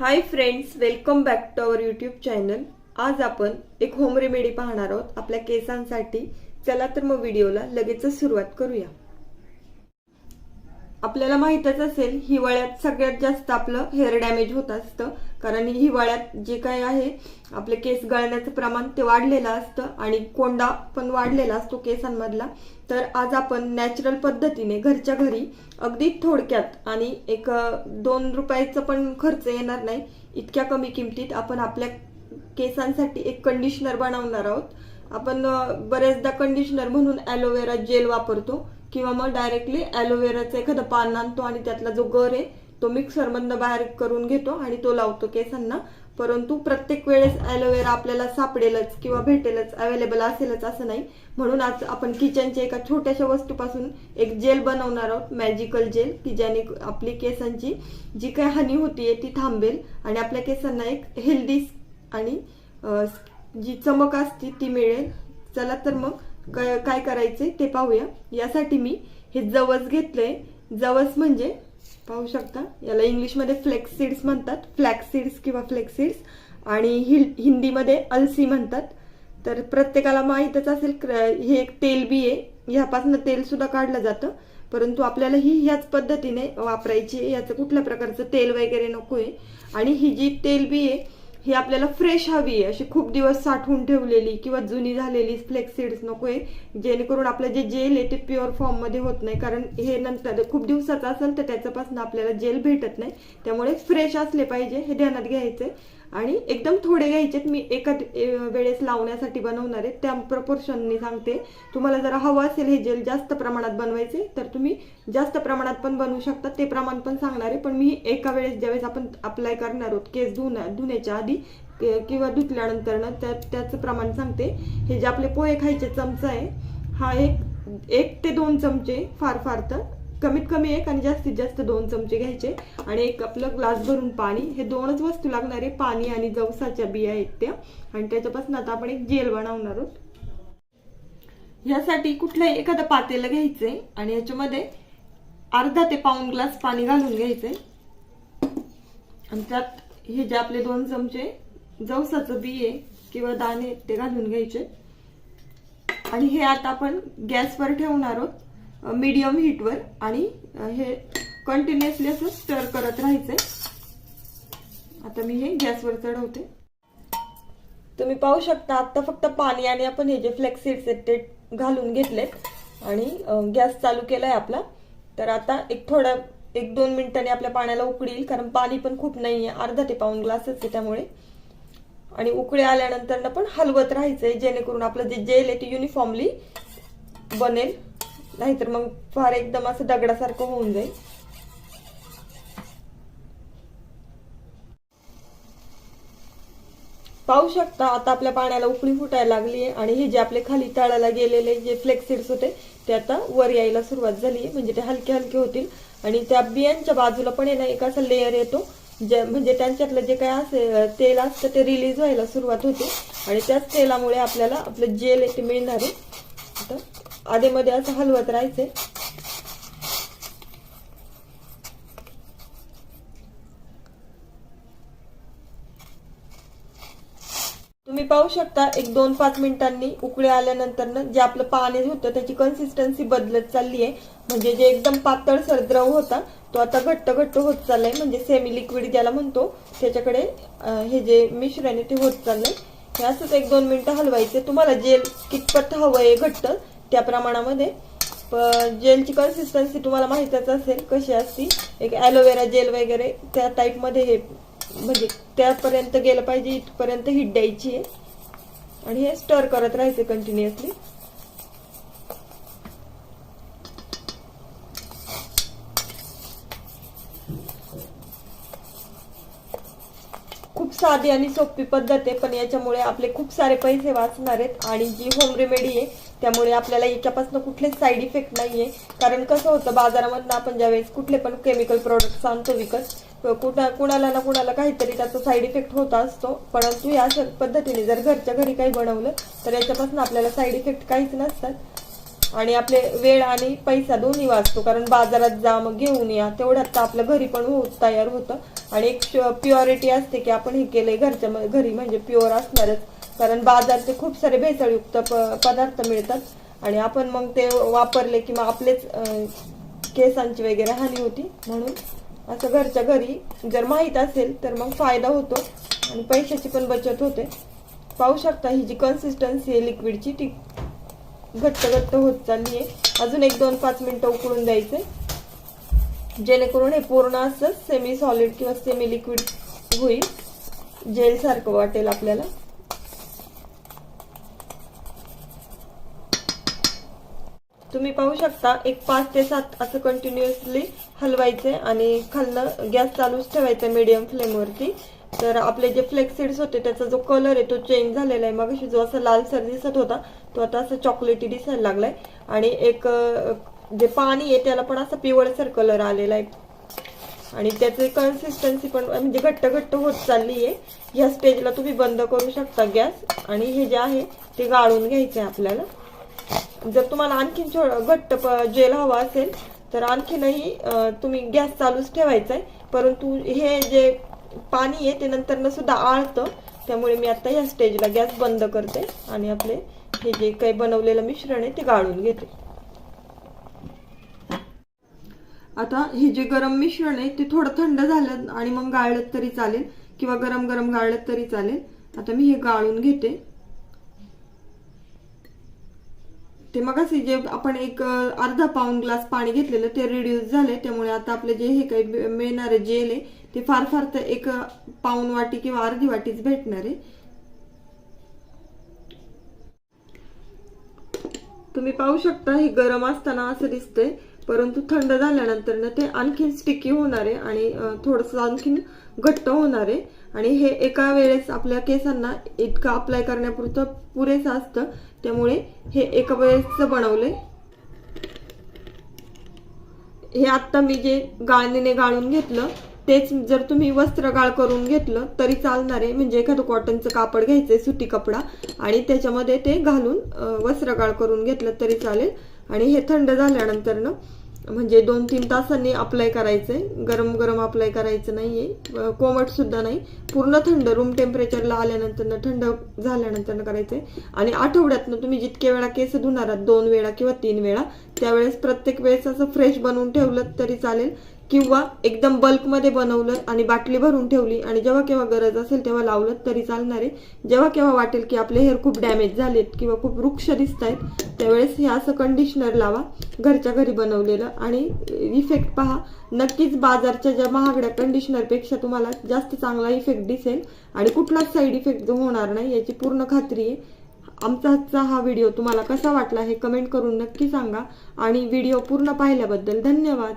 High friends, welcome back to our YouTube channel. आज आपण एक होम रेमेडी पाहणार आहोत आपल्या केसांसाठी। चला तर मग व्हिडिओला लगेच सुरुवात करूया। आपल्याला माहितच असेल हिवाळ्यात सगळ्यात जास्त आपलं हेअर डॅमेज होत असतं, कारण हिवाळ्यात जे काय आहे आपले केस गळण्याचं प्रमाण ते वाढलेलं असतं आणि कोंडा पण वाढलेला असतो केसांमधला। तर आज आपण नॅचरल पद्धतीने घरच्या घरी अगदी थोडक्यात आणि एक 2 रुपयाचा पण खर्च येणार नाही इतक्या कमी किमतीत आपण आपल्या केसांसाठी एक कंडिशनर बनवणार आहोत। आपण बरेचदा कंडिशनर म्हणून ॲलोवेरा जेल वापरतो किंवा मग डायरेक्टली ॲलोवेराचं एखादं पान आणतो आणि त्यातला जो गर आहे तो मिक्सरमधनं बाहेर करून घेतो आणि तो लावतो केसांना। परंतु प्रत्येक वेळेस ॲलोवेरा आपल्याला सापडेलच किंवा भेटेलच, अवेलेबल असेलच असं नाही। म्हणून आज आपण किचनच्या एका छोट्याशा वस्तूपासून एक जेल बनवणार आहोत, मॅजिकल जेल, की ज्याने आपली केसांची जी काही हानी होतीये ती थांबेल आणि आपल्या केसांना एक हेल्दी आणि जी चमक असते ती मिळेल। चला तर मग काय करायचे ते पाहूया। यासाठी मी हे जवस घेतलंय। जवस म्हणजे पाहू शकता, याला इंग्लिशमध्ये फ्लेक्स सीड्स म्हणतात, फ्लॅक्स सीड्स किंवा फ्लेक्स सीड्स, आणि हिंदीमध्ये अलसी म्हणतात। तर प्रत्येकाला माहीतच असेल हे एक तेल बी आहे, ह्यापासून तेल सुद्धा काढलं जातं, परंतु आपल्याला ही ह्याच पद्धतीने वापरायची आहे। याचं कुठल्या प्रकारचं तेल वगैरे नकोय। आणि ही जी तेल बी आहे ही आपल्याला फ्रेश हवी आहे, अशी खूप दिवस साठवून ठेवलेली किंवा जुनी झालेली फ्लेक्स सीड्स नकोय, जेणेकरून आपलं जे जेल आहे ते प्युअर फॉर्म मध्ये होत नाही, कारण हे नंतर खूप दिवसाचं असेल तर त्याच्यापासून आपल्याला जेल भेटत नाही। त्यामुळे फ्रेश असले पाहिजे हे ध्यानात घ्यायचे आणि एकदम थोडे घ्यायचे। मी एका वेळेस लावण्यासाठी बनवणार आहे त्या प्रपोर्शननी सांगते। तुम्हाला जर हवं असेल हे जेल जास्त प्रमाणात बनवायचे तर तुम्ही जास्त प्रमाणात पण बनवू शकता, ते प्रमाण पण सांगणार आहे। पण मी एका वेळेस ज्यावेळेस आपण अप्लाय करणार आहोत केस धुण्याच्या आधी किंवा धुतल्यानंतर त्याचं प्रमाण सांगते। हे जे आपले पोहे खायचे चमचा आहे हा एक ते 2 चमचे, फार तर कमीत कमी 1 आणि जास्तीत जास्त 2 चमचे घ्यायचे आणि एक आपलं ग्लास भरून पाणी। हे दोनच वस्तू लागणार आहे, पाणी आणि जवसाच्या बिया आहेत त्या, आणि त्याच्यापासून आता आपण एक जेल बनवणार आहोत। यासाठी कुठलंही एखादं पातेलं घ्यायचंय आणि याच्यामध्ये अर्धा ते पाऊण ग्लास पाणी घालून घ्यायचंय आणि त्यात हे जे आपले 2 चमचे जवसाचं बिये किंवा दाणे ते घालून घ्यायचे आणि हे आता आपण गॅसवर ठेवणार आहोत मीडियम हीटवर, आणि हे कंटिन्युअसली असं स्टर करत राहायचंय। आता मी हे गॅसवर चढवते। तुम्ही पाहू शकता आता फक्त पाणी आणि आपण हे जे फ्लेक्स सीड्स आहेत ते घालून घेतलेत आणि गॅस चालू केलाय आपला। तर आता एक 2 मिनिटांनी आपल्या पाण्याला उकळी येईल, कारण पाणी पण खूप नाहीये, अर्धा ते पाऊण ग्लासच आहे त्यामुळे। आणि उकळी आल्यानंतर पण हलवत राहायचंय जेणेकरून आपलं जे जेल आहे ते युनिफॉर्मली बनेल, नाहीतर मग फार एकदम असं दगडासारखं होऊन जाईल। पाहू शकता आता आपल्या पाण्याला उकळी फुटायला लागली आहे आणि हे जे आपले खाली तळाला गेलेले जे फ्लेक्स सीड्स होते ते आता वर यायला सुरुवात झाली आहे, म्हणजे ते हलके हलके होतील। आणि त्या बियांच्या बाजूला पण आहे ना एक असा लेअर येतो, म्हणजे त्यांच्यातलं जे काय असेल तेल असतं ते रिलीज व्हायला सुरुवात होते आणि त्याच तेलामुळे आपल्याला आपलं जेल आहे ते मिळणार आहे। आता आधेमध्ये असं हलवत राहायचंय। तुम्ही पाहू शकता एक 2-5 मिनिटांनी उकळी आल्यानंतर जे आपलं पाणी होतं त्याची कन्सिस्टन्सी बदलत चालली आहे, म्हणजे जे एकदम पातळसर द्रव होता तो आता घट्ट होत चाललाय, म्हणजे सेमी लिक्विड ज्याला म्हणतो त्याच्याकडे हे जे मिश्रण आहे ते होत चाललंय। हे असंच 1-2 मिनिटं हलवायचे। तुम्हाला जेल कितपत हवंय घट्ट त्या प्रमाणामध्ये, जेलची कन्सिस्टन्सी तुम्हाला माहितच असेल कशी असती, एक ॲलोवेरा जेल वगैरे त्या टाईप मध्ये हे, म्हणजे त्यापर्यंत गेलं पाहिजे इथपर्यंत हीट द्यायची आहे आणि हे स्टर करत राहायचे कंटिन्युअसली। खूप साधी आणि सोपी पद्धत आहे, पण याच्यामुळे आपले खूप सारे पैसे वाचणार आहेत आणि जी होम रेमेडी आहे त्यामुळे आपल्याला याच्यापासून कुठलेच साईड इफेक्ट नाहीये। कारण कसं होतं बाजारामधून आपण ज्यावेळेस कुठले पण केमिकल प्रोडक्ट्स आणतो विकत, कुणाला ना कुणाला काहीतरी त्याचा साईड इफेक्ट होत असतो, परंतु या पद्धतीने जर घरच्या घरी काही बनवलं तर याच्यापासून आपल्याला साईड इफेक्ट काहीच नसतात आणि आपले वेळ आणि पैसा दोन्ही वाचतो, कारण बाजारात जा मग घेऊन या तेवढ्यात तर आपल्या घरी पण तयार होतं। आणि एक प्युरिटी असते की आपण हे केलंय घरच्या घरी म्हणजे प्युअर असणारच, कारण बाजारचे खूप सारे भेसळयुक्त पदार्थ मिळतात आणि आपण मग ते वापरले किंवा आपलेच केसांची वगैरे हानी होती. म्हणून असं घरच्या घरी जर माहीत असेल तर मग फायदा होतो आणि पैशाची पण बचत होते. पाहू शकता ही जी कन्सिस्टन्सी आहे लिक्विडची ती घट्ट घट्ट होत चालली आहे. अजून 1-2-5 मिनिटं उकळून द्यायचे, जेणेकरून हे पूर्ण असं सेमी सॉलिड किंवा सेमी लिक्विड होईल, जेल सारखं वाटेल आपल्याला. तुम्ही पाहू शकता एक 5 ते 7 असं कंटिन्युअसली हलवायचे आणि खालनं गॅस चालूच ठेवायचा मीडियम फ्लेमवरती. तर आपले जे फ्लेक्सिड्स होते त्याचा जो कलर आहे तो चेंज झालेला आहे. मग जो असा लालसर दिसत होता तो आता असं चॉकलेटी दिसायला लागलाय आणि एक जे पाणी आहे त्याला पण असं पिवळसर कलर आलेला आहे आणि त्याची कन्सिस्टन्सी पण म्हणजे घट्ट घट्ट होत चालली आहे. या स्टेजला तुम्ही बंद करू शकता गॅस आणि हे जे आहे ते गाळून घ्यायचं आहे आपल्याला. जर तुम्हाला आणखीन घट्ट जेल हवा असेल तर आणखीनही तुम्ही गॅस चालूच ठेवायचा आहे, परंतु हे जे पाणी आहे ते नंतर सुद्धा आळतं, त्यामुळे मी आता या स्टेजला गॅस बंद करते आणि आपले हे जे काही बनवलेलं मिश्रण आहे ते गाळून घेते. आता हे जे गरम मिश्रण आहे ते थोडं थंड झालं आणि मग गाळलं तरी चालेल किंवा गरम गरम गाळलं तरी चालेल. आता मी हे गाळून घेते. ते मग असे जे आपण एक अर्धा पाऊण ग्लास पाणी घेतलेलं ते रिड्यूस झाले, त्यामुळे आता आपले जे हे काही मिळणारे जेल आहे ते फार फार तर 1 पाऊण वाटी किंवा अर्धी वाटीच भेटणार आहे. तुम्ही पाहू शकता हे गरम असताना असं दिसतंय, परंतु थंड झाल्यानंतर ना ते आणखीन स्टिकी होणार आहे आणि थोडंसं आणखीन घट्ट होणार आहे आणि हे एका वेळेस आपल्या केसांना इतकं अप्लाय करण्यापुरतं पुरेसं असतं, त्यामुळे हे एका वेळेस बनवलंय. हे आता मी जे गाळणीने गाळून घेतलं तेच जर तुम्ही वस्त्रगाळ करून घेतलं तरी चालणार आहे. म्हणजे एखादं कॉटनचं कापड घ्यायचंय, सुती कपडा, आणि त्याच्यामध्ये ते घालून वस्त्रगाळ करून घेतलं तरी चालेल. आणि हे थंड झाल्यानंतर ना म्हणजे 2-3 तासांनी अप्लाय करायचंय. गरम गरम अप्लाय करायचं नाहीये, कोमट सुद्धा नाही, पूर्ण थंड रूम टेम्परेचरला आल्यानंतर थंड झाल्यानंतर करायचंय. आणि आठवड्यातनं तुम्ही जितके वेळा केस धुणार आहात, 2 वेळा किंवा 3 वेळा, त्यावेळेस प्रत्येक वेळेस असं फ्रेश बनवून ठेवलं तरी चालेल किंवा एकदम बल्कमध्ये बनवलं आणि बाटली भरून ठेवली आणि जेव्हा केव्हा गरज असेल तेव्हा लावलं तरी चालणार आहे. जेव्हा केव्हा वाटेल की आपले हेअर खूप डॅमेज झालेत किंवा खूप वृक्ष दिसत आहेत त्यावेळेस हे असं कंडिशनर लावा घरच्या घरी बनवलेलं आणि इफेक्ट पहा. नक्कीच बाजारच्या ज्या महागड्या कंडिशनरपेक्षा तुम्हाला जास्त चांगला इफेक्ट दिसेल आणि कुठलाच साईड इफेक्ट होणार नाही याची पूर्ण खात्री आहे. आमचा हा व्हिडिओ तुम्हाला कसा वाटला हे कमेंट करून नक्की सांगा आणि व्हिडिओ पूर्ण पाहिल्याबद्दल धन्यवाद.